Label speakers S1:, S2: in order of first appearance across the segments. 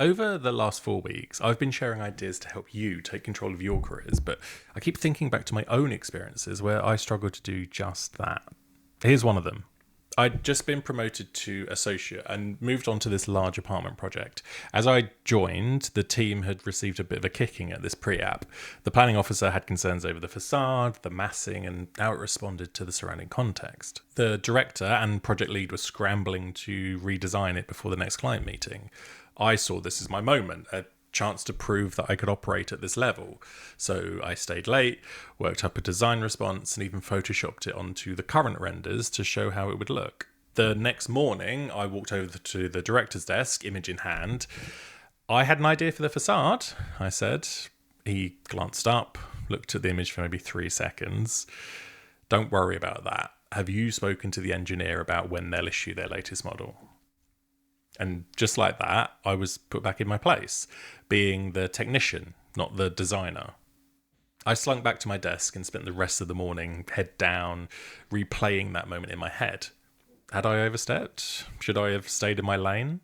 S1: Over the last 4 weeks, I've been sharing ideas to help you take control of your careers, but I keep thinking back to my own experiences where I struggled to do just that. Here's one of them. I'd just been promoted to associate and moved on to this large apartment project. As I joined, the team had received a bit of a kicking at this pre-app. The planning officer had concerns over the facade, the massing, and how it responded to the surrounding context. The director and project lead were scrambling to redesign it before the next client meeting. I saw this as my moment, a chance to prove that I could operate at this level. So I stayed late, worked up a design response, and even photoshopped it onto the current renders to show how it would look. The next morning, I walked over to the director's desk, image in hand. I had an idea for the facade, I said. He glanced up, looked at the image for maybe 3 seconds. Don't worry about that. Have you spoken to the engineer about when they'll issue their latest model? And just like that, I was put back in my place, being the technician, not the designer. I slunk back to my desk and spent the rest of the morning head down, replaying that moment in my head. Had I overstepped? Should I have stayed in my lane?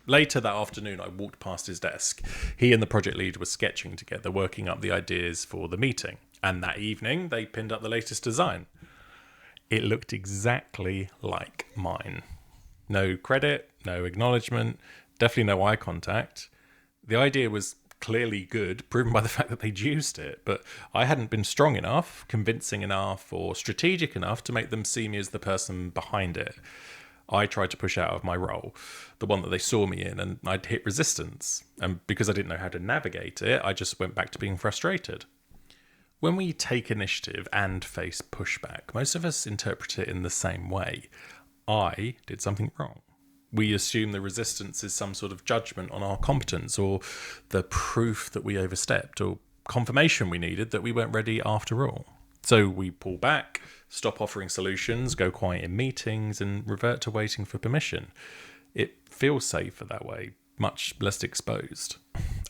S1: Later that afternoon, I walked past his desk. He and the project lead were sketching together, working up the ideas for the meeting. And that evening, they pinned up the latest design. It looked exactly like mine. No credit, no acknowledgement, definitely no eye contact. The idea was clearly good, proven by the fact that they'd used it, but I hadn't been strong enough, convincing enough, or strategic enough to make them see me as the person behind it. I tried to push out of my role, the one that they saw me in, and I'd hit resistance. And because I didn't know how to navigate it, I just went back to being frustrated. When we take initiative and face pushback, most of us interpret it in the same way. I did something wrong. We assume the resistance is some sort of judgment on our competence, or the proof that we overstepped, or confirmation we needed that we weren't ready after all. So we pull back, stop offering solutions, go quiet in meetings, and revert to waiting for permission. It feels safer that way, much less exposed.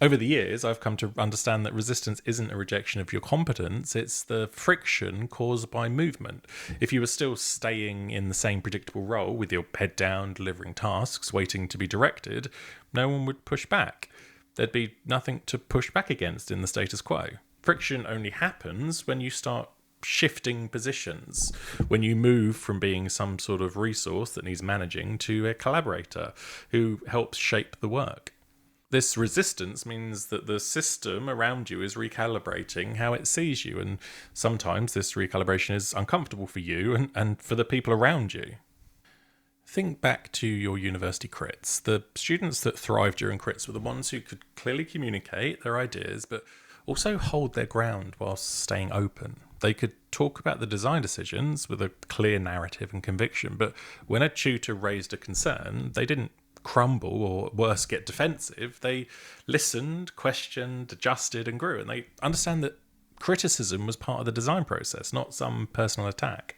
S1: Over the years, I've come to understand that resistance isn't a rejection of your competence, it's the friction caused by movement. If you were still staying in the same predictable role with your head down, delivering tasks, waiting to be directed, no one would push back. There'd be nothing to push back against in the status quo. Friction only happens when you start shifting positions, when you move from being some sort of resource that needs managing to a collaborator who helps shape the work. This resistance means that the system around you is recalibrating how it sees you, and sometimes this recalibration is uncomfortable for you and for the people around you. Think back to your university crits. The students that thrived during crits were the ones who could clearly communicate their ideas, but also hold their ground whilst staying open. They could talk about the design decisions with a clear narrative and conviction, but when a tutor raised a concern, they didn't crumble or worse get defensive. They listened, questioned, adjusted and grew, and they understand that criticism was part of the design process, not some personal attack.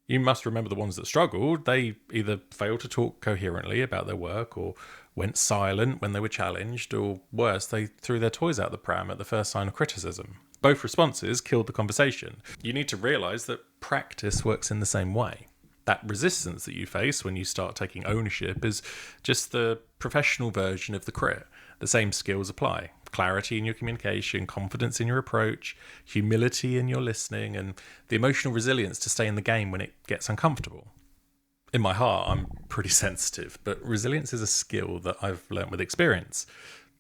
S1: You must remember the ones that struggled. They either failed to talk coherently about their work, or went silent when they were challenged, or worse, they threw their toys out the pram at the first sign of criticism. Both responses killed the conversation. You need to realise that practice works in the same way. That resistance that you face when you start taking ownership is just the professional version of the crit. The same skills apply. Clarity in your communication, confidence in your approach, humility in your listening, and the emotional resilience to stay in the game when it gets uncomfortable. In my heart, I'm pretty sensitive, but resilience is a skill that I've learnt with experience.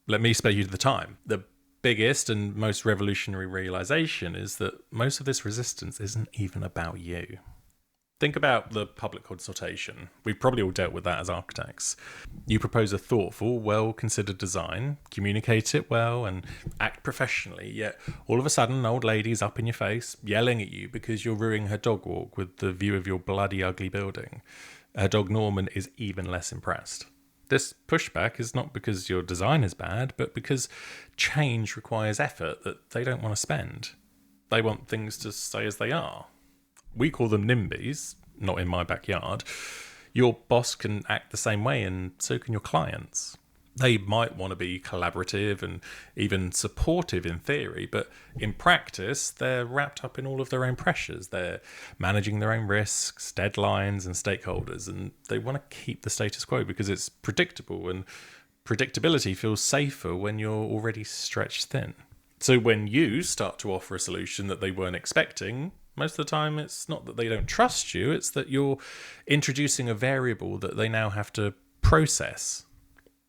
S1: Let me spare you the time. The biggest and most revolutionary realization is that most of this resistance isn't even about you. Think about the public consultation. We've probably all dealt with that as architects. You propose a thoughtful, well-considered design, communicate it well, and act professionally, yet all of a sudden an old lady's up in your face, yelling at you because you're ruining her dog walk with the view of your bloody ugly building. Her dog Norman is even less impressed. This pushback is not because your design is bad, but because change requires effort that they don't want to spend. They want things to stay as they are. We call them NIMBYs, not in my backyard. Your boss can act the same way, and so can your clients. They might want to be collaborative and even supportive in theory, but in practice, they're wrapped up in all of their own pressures. They're managing their own risks, deadlines, and stakeholders, and they want to keep the status quo because it's predictable and predictability feels safer when you're already stretched thin. So when you start to offer a solution that they weren't expecting, most of the time it's not that they don't trust you, it's that you're introducing a variable that they now have to process.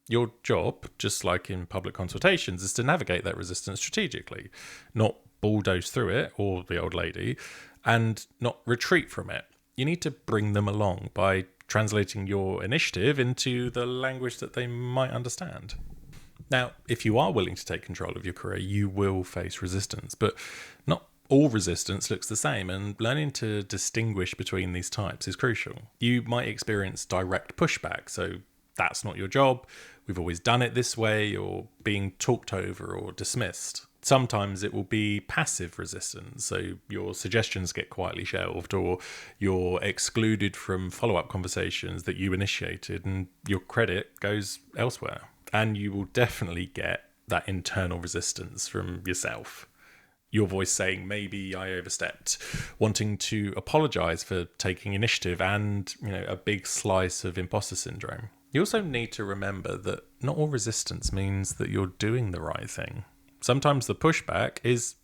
S1: Your job, just like in public consultations, is to navigate that resistance strategically, not bulldoze through it, or the old lady, and not retreat from it. You need to bring them along by translating your initiative into the language that they might understand. Now, if you are willing to take control of your career, you will face resistance, but not all resistance looks the same, and learning to distinguish between these types is crucial. You might experience direct pushback, so that's not your job, we've always done it this way, or being talked over or dismissed. Sometimes it will be passive resistance, so your suggestions get quietly shelved, or you're excluded from follow-up conversations that you initiated, and your credit goes elsewhere. And you will definitely get that internal resistance from yourself. Your voice saying, maybe I overstepped, wanting to apologize for taking initiative, and a big slice of imposter syndrome. You also need to remember that not all resistance means that you're doing the right thing. Sometimes the pushback is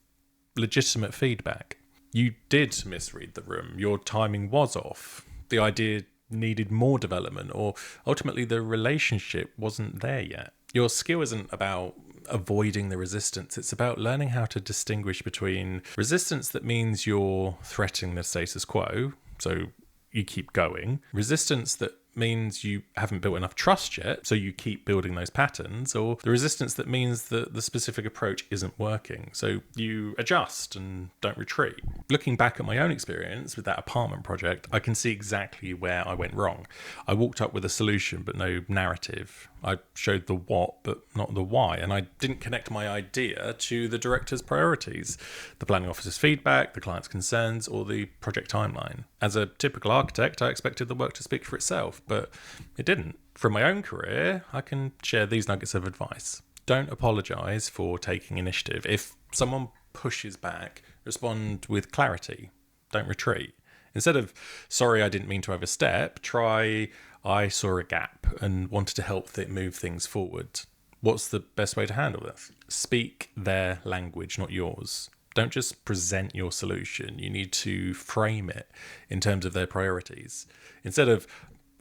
S1: legitimate feedback. You did misread the room, your timing was off, the idea needed more development, or ultimately the relationship wasn't there yet. Your skill isn't about avoiding the resistance, it's about learning how to distinguish between resistance that means you're threatening the status quo, so you keep going, resistance that means you haven't built enough trust yet, so you keep building those patterns, or the resistance that means that the specific approach isn't working, so you adjust and don't retreat. Looking back at my own experience with that apartment project, I can see exactly where I went wrong. I walked up with a solution but no narrative. I showed the what but not the why, and I didn't connect my idea to the director's priorities, the planning officer's feedback, the client's concerns, or the project timeline. As a typical architect, I expected the work to speak for itself, but it didn't. From my own career, I can share these nuggets of advice. Don't apologize for taking initiative. If someone pushes back, respond with clarity. Don't retreat. Instead of, sorry, I didn't mean to overstep, try, I saw a gap and wanted to help move things forward. What's the best way to handle this? Speak their language, not yours. Don't just present your solution. You need to frame it in terms of their priorities. Instead of,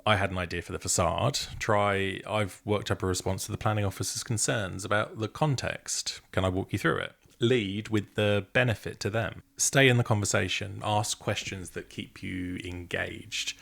S1: I had an idea for the facade, try, I've worked up a response to the planning officer's concerns about the context. Can I walk you through it? Lead with the benefit to them. Stay in the conversation. Ask questions that keep you engaged.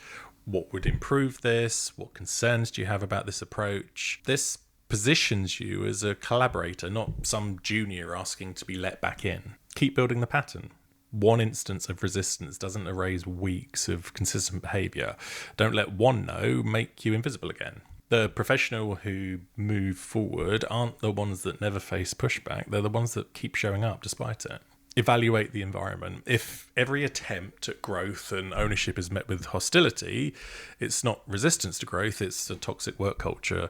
S1: What would improve this? What concerns do you have about this approach? This positions you as a collaborator, not some junior asking to be let back in. Keep building the pattern. One instance of resistance doesn't erase weeks of consistent behaviour. Don't let one no make you invisible again. The professional who move forward aren't the ones that never face pushback. They're the ones that keep showing up despite it. Evaluate the environment. If every attempt at growth and ownership is met with hostility, it's not resistance to growth, it's a toxic work culture.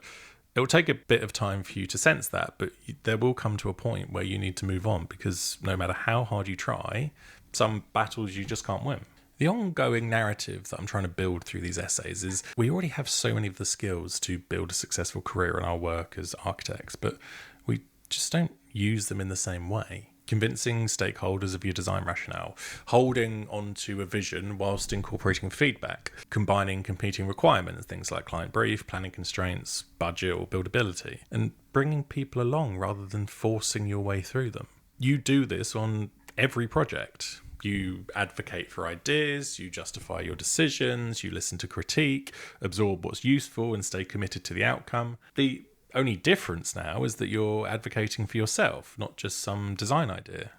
S1: It will take a bit of time for you to sense that, but there will come to a point where you need to move on, because no matter how hard you try, some battles you just can't win. The ongoing narrative that I'm trying to build through these essays is we already have so many of the skills to build a successful career in our work as architects, but we just don't use them in the same way. Convincing stakeholders of your design rationale, holding onto a vision whilst incorporating feedback, combining competing requirements, things like client brief, planning constraints, budget or buildability, and bringing people along rather than forcing your way through them. You do this on every project. You advocate for ideas, you justify your decisions, you listen to critique, absorb what's useful and stay committed to the outcome. The only difference now is that you're advocating for yourself, not just some design idea.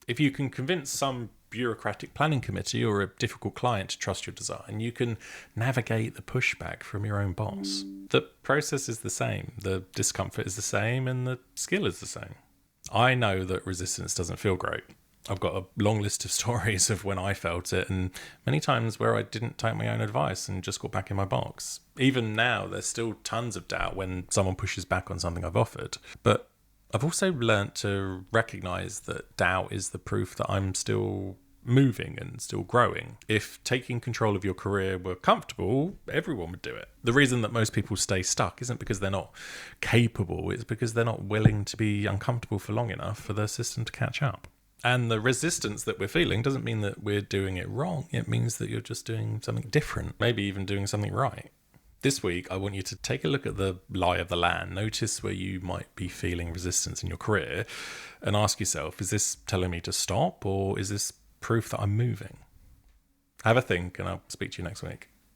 S1: If you can convince some bureaucratic planning committee or a difficult client to trust your design, you can navigate the pushback from your own boss. The process is the same, the discomfort is the same, and the skill is the same. I know that resistance doesn't feel great. I've got a long list of stories of when I felt it, and many times where I didn't take my own advice and just got back in my box. Even now, there's still tons of doubt when someone pushes back on something I've offered. But I've also learnt to recognise that doubt is the proof that I'm still moving and still growing. If taking control of your career were comfortable, everyone would do it. The reason that most people stay stuck isn't because they're not capable, it's because they're not willing to be uncomfortable for long enough for the system to catch up. And the resistance that we're feeling doesn't mean that we're doing it wrong. It means that you're just doing something different, maybe even doing something right. This week, I want you to take a look at the lie of the land. Notice where you might be feeling resistance in your career and ask yourself, is this telling me to stop, or is this proof that I'm moving? Have a think, and I'll speak to you next week.